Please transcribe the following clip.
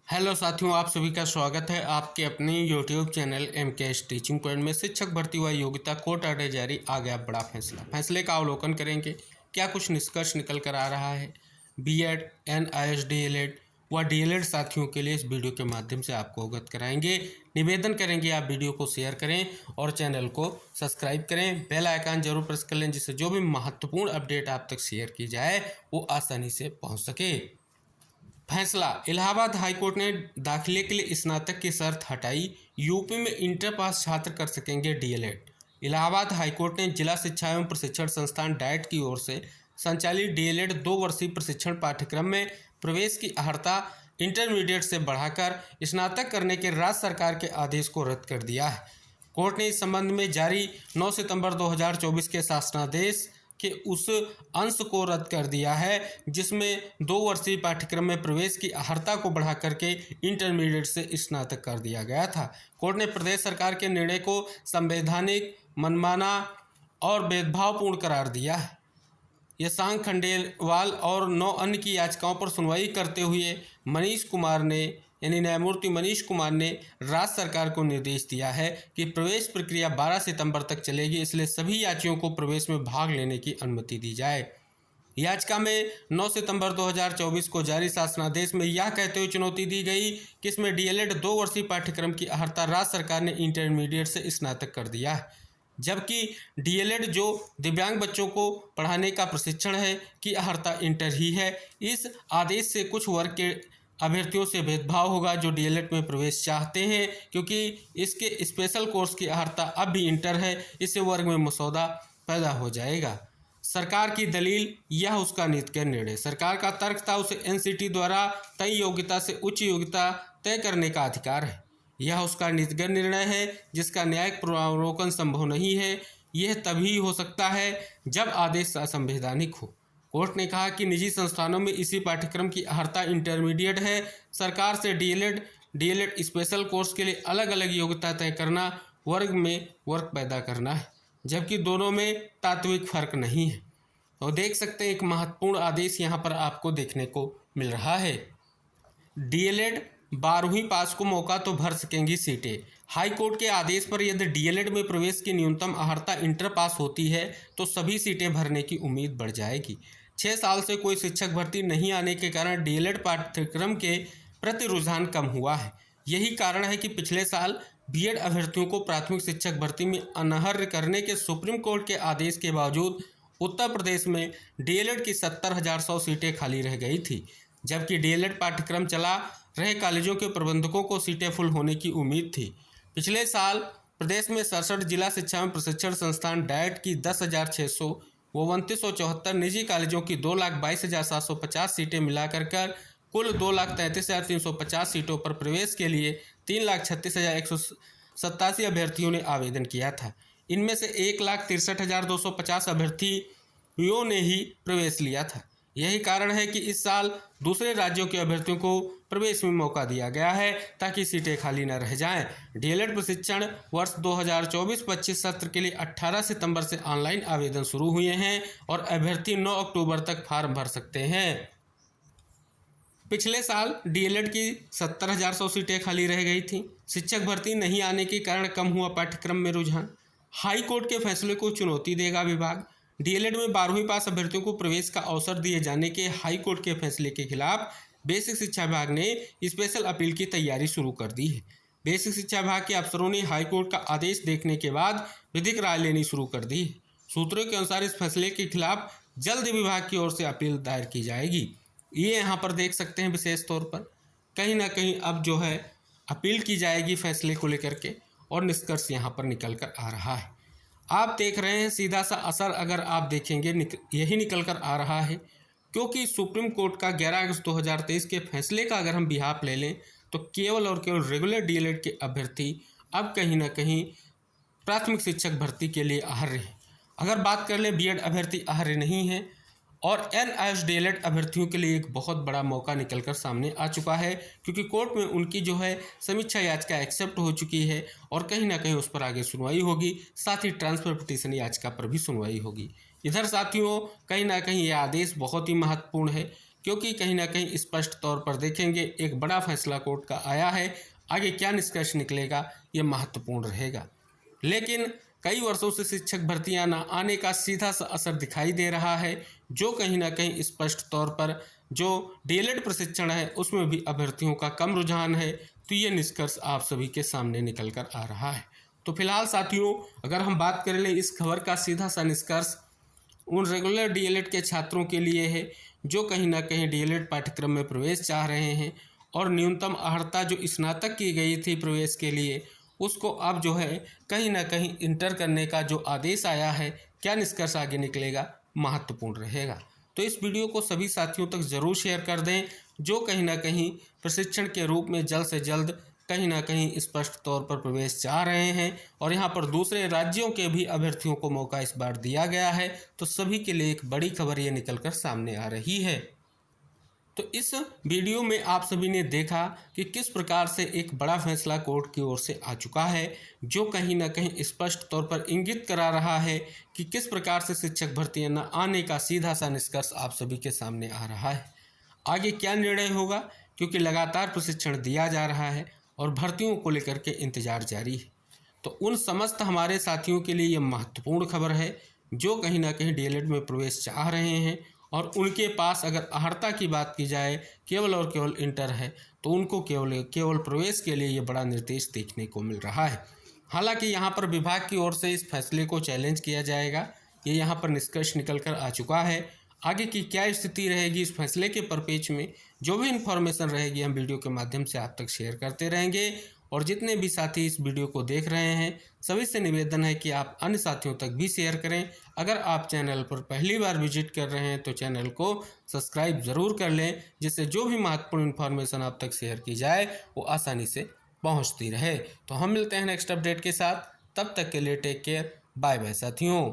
Hello साथियों, आप सभी का स्वागत है आपके अपने YouTube channel MKS teaching point में। शिक्षक भर्ती व योग्यता कोर्ट ऑर्डर जारी, आ गया बड़ा फैसले का अवलोकन करेंगे। क्या कुछ निष्कर्ष निकल कर आ रहा है बीएड, NIS, DLED व DLED साथियों के लिए इस वीडियो के माध्यम से आपको अवगत कराएंगे। निवेदन करेंगे आप वीडियो को शेयर करें और चैनल को सब्सक्राइब करें। बेल आइकन जरूर प्रेस कर लें, जिससे जो भी महत्वपूर्ण अपडेट आप तक शेयर की जाए वो आसानी से पहुँच सके। फैसला, इलाहाबाद हाईकोर्ट ने दाखिले के लिए स्नातक की शर्त हटाई। यूपी में इंटर पास छात्र कर सकेंगे DLED। इलाहाबाद हाईकोर्ट ने जिला शिक्षा एवं प्रशिक्षण संस्थान डाइट की ओर से संचालित DLED 2 वर्षीय प्रशिक्षण पाठ्यक्रम में प्रवेश की अर्हता इंटरमीडिएट से बढ़ाकर स्नातक करने के राज्य सरकार के आदेश को रद्द कर दिया है। कोर्ट ने इस संबंध में जारी 9 सितंबर 2024 के शासनादेश के उस अंश को रद्द कर दिया है जिसमें 2 वर्षीय पाठ्यक्रम में प्रवेश की अर्हता को बढ़ा करके इंटरमीडिएट से स्नातक कर दिया गया था। कोर्ट ने प्रदेश सरकार के निर्णय को संवैधानिक, मनमाना और भेदभावपूर्ण करार दिया है। यशांक खंडेलवाल और 9 अन्य की याचिकाओं पर सुनवाई करते हुए न्यायमूर्ति मनीष कुमार ने राज्य सरकार को निर्देश दिया है कि प्रवेश प्रक्रिया 12 सितंबर तक चलेगी, इसलिए सभी यात्रियों को प्रवेश में भाग लेने की अनुमति दी जाए। याचिका में 9 सितंबर 2024 को जारी शासनादेश में यह कहते हुए चुनौती दी गई कि इसमें DLED 2 वर्षीय पाठ्यक्रम की अर्हता राज्य सरकार ने इंटरमीडिएट से स्नातक कर दिया है, जबकि DLED जो दिव्यांग बच्चों को पढ़ाने का प्रशिक्षण है की अर्हता इंटर ही है। इस आदेश से कुछ वर्ग के अभ्यर्थियों से भेदभाव होगा जो DLED में प्रवेश चाहते हैं, क्योंकि इसके स्पेशल कोर्स की अर्हता अब भी इंटर है। इससे वर्ग में मसौदा पैदा हो जाएगा। सरकार की दलील, यह उसका नीतिगत निर्णय। सरकार का तर्क था उसे NCT द्वारा तय योग्यता से उच्च योग्यता तय करने का अधिकार है। यह उसका नीतिगत निर्णय है जिसका न्यायिक पुनरावलोकन संभव नहीं है। यह तभी हो सकता है जब आदेश असंवैधानिक हो। कोर्ट ने कहा कि निजी संस्थानों में इसी पाठ्यक्रम की अर्हता इंटरमीडिएट है। सरकार से DLED स्पेशल कोर्स के लिए अलग अलग योग्यता तय करना वर्ग में वर्ग पैदा करना है, जबकि दोनों में तात्विक फर्क नहीं है। और देख सकते हैं एक महत्वपूर्ण आदेश यहाँ पर आपको देखने को मिल रहा है। DLED 12वीं पास को मौका तो भर सकेंगी सीटें। हाई कोर्ट के आदेश पर यदि DLED में प्रवेश की न्यूनतम अर्हता इंटर पास होती है तो सभी सीटें भरने की उम्मीद बढ़ जाएगी। 6 साल से कोई शिक्षक भर्ती नहीं आने के कारण DLED पाठ्यक्रम के प्रति रुझान कम हुआ है। यही कारण है कि पिछले साल BEd अभ्यर्थियों को प्राथमिक शिक्षक भर्ती में अनर्ह करने के सुप्रीम कोर्ट के आदेश के बावजूद उत्तर प्रदेश में DLED की 70,100 सीटें खाली रह गई थी, जबकि DLED पाठ्यक्रम चला रहे कॉलेजों के प्रबंधकों को सीटें फुल होने की उम्मीद थी। पिछले साल प्रदेश में 67 जिला शिक्षा एवं प्रशिक्षण संस्थान डाइट की 10,600 व 3274 निजी कॉलेजों की 2,22,750 सीटें मिलाकर कुल 2,33,350 सीटों पर प्रवेश के लिए 3,36,187 अभ्यर्थियों ने आवेदन किया था। इनमें से 1,63,250 अभ्यर्थियों ने ही प्रवेश लिया था। यही कारण है कि इस साल दूसरे राज्यों के अभ्यर्थियों को प्रवेश में मौका दिया गया है ताकि सीटें खाली न रह जाएं। DLED प्रशिक्षण वर्ष 2024-25 सत्र के लिए 18 सितंबर से ऑनलाइन आवेदन शुरू हुए हैं और अभ्यर्थी 9 अक्टूबर तक फॉर्म भर सकते हैं। पिछले साल DLED की 70,100 सीटें खाली रह गई थी। शिक्षक भर्ती नहीं आने के कारण कम हुआ पाठ्यक्रम में रुझान। हाई कोर्ट के फैसले को चुनौती देगा विभाग। DLED में 12वीं पास अभ्यर्थियों को प्रवेश का अवसर दिए जाने के हाई कोर्ट के फैसले के खिलाफ बेसिक शिक्षा विभाग ने स्पेशल अपील की तैयारी शुरू कर दी है। बेसिक शिक्षा विभाग के अफसरों ने हाई कोर्ट का आदेश देखने के बाद विधिक राय लेनी शुरू कर दी है। सूत्रों के अनुसार इस फैसले के खिलाफ जल्द विभाग की ओर से अपील दायर की जाएगी। ये यहाँ पर देख सकते हैं विशेष तौर पर कहीं ना कहीं अब जो है अपील की जाएगी फैसले को लेकर के, और निष्कर्ष यहाँ पर निकल कर आ रहा है। आप देख रहे हैं सीधा सा असर अगर आप देखेंगे यही निकल कर आ रहा है, क्योंकि सुप्रीम कोर्ट का 11 अगस्त 2023 के फैसले का अगर हम बिहाफ ले लें तो केवल और केवल रेगुलर DLED के अभ्यर्थी अब कहीं ना कहीं प्राथमिक शिक्षक भर्ती के लिए अर्ह हैं। अगर बात कर लें BEd अभ्यर्थी अर्ह नहीं है, और NIS DLED अभ्यर्थियों के लिए एक बहुत बड़ा मौका निकलकर सामने आ चुका है, क्योंकि कोर्ट में उनकी जो है समीक्षा याचिका एक्सेप्ट हो चुकी है और कहीं ना कहीं उस पर आगे सुनवाई होगी। साथ ही ट्रांसफर पिटीशन याचिका पर भी सुनवाई होगी। इधर साथियों कहीं ना कहीं यह आदेश बहुत ही महत्वपूर्ण है, क्योंकि कहीं ना कहीं स्पष्ट तौर पर देखेंगे एक बड़ा फैसला कोर्ट का आया है। आगे क्या निष्कर्ष निकलेगा ये महत्वपूर्ण रहेगा। लेकिन कई वर्षों से शिक्षक भर्तियां न आने का सीधा सा असर दिखाई दे रहा है, जो कहीं ना कहीं स्पष्ट तौर पर जो डीएलएड प्रशिक्षण है उसमें भी अभ्यर्थियों का कम रुझान है। तो ये निष्कर्ष आप सभी के सामने निकल कर आ रहा है। तो फिलहाल साथियों, अगर हम बात कर ले इस खबर का सीधा सा निष्कर्ष उन रेगुलर डीएलएड के छात्रों के लिए है जो कहीं ना कहीं डीएलएड पाठ्यक्रम में प्रवेश चाह रहे हैं और न्यूनतम अर्हता जो स्नातक की गई थी प्रवेश के लिए उसको अब जो है कहीं ना कहीं इंटर करने का जो आदेश आया है, क्या निष्कर्ष आगे निकलेगा महत्वपूर्ण रहेगा। तो इस वीडियो को सभी साथियों तक ज़रूर शेयर कर दें जो कहीं ना कहीं प्रशिक्षण के रूप में जल्द से जल्द कहीं ना कहीं स्पष्ट तौर पर प्रवेश चाह रहे हैं और यहाँ पर दूसरे राज्यों के भी अभ्यर्थियों को मौका इस बार दिया गया है। तो सभी के लिए एक बड़ी खबर ये निकल कर सामने आ रही है। तो इस वीडियो में आप सभी ने देखा कि किस प्रकार से एक बड़ा फैसला कोर्ट की ओर से आ चुका है जो कहीं ना कहीं स्पष्ट तौर पर इंगित करा रहा है कि किस प्रकार से शिक्षक भर्तियां न आने का सीधा सा निष्कर्ष आप सभी के सामने आ रहा है। आगे क्या निर्णय होगा, क्योंकि लगातार प्रशिक्षण दिया जा रहा है और भर्तियों को लेकर के इंतजार जारी है। तो उन समस्त हमारे साथियों के लिए ये महत्वपूर्ण खबर है जो कहीं ना कहीं डीएलएड में प्रवेश चाह रहे हैं और उनके पास अगर अर्हता की बात की जाए केवल और केवल इंटर है तो उनको केवल प्रवेश के लिए ये बड़ा निर्देश देखने को मिल रहा है। हालांकि यहाँ पर विभाग की ओर से इस फैसले को चैलेंज किया जाएगा। ये यहाँ पर निष्कर्ष निकल कर आ चुका है। आगे की क्या स्थिति रहेगी इस फैसले के परिप्रेक्ष्य में जो भी इन्फॉर्मेशन रहेगी हम वीडियो के माध्यम से आप तक शेयर करते रहेंगे। और जितने भी साथी इस वीडियो को देख रहे हैं सभी से निवेदन है कि आप अन्य साथियों तक भी शेयर करें। अगर आप चैनल पर पहली बार विजिट कर रहे हैं तो चैनल को सब्सक्राइब ज़रूर कर लें, जिससे जो भी महत्वपूर्ण इन्फॉर्मेशन आप तक शेयर की जाए वो आसानी से पहुंचती रहे। तो हम मिलते हैं नेक्स्ट अपडेट के साथ, तब तक के लिए टेक केयर, बाय बाय साथियों।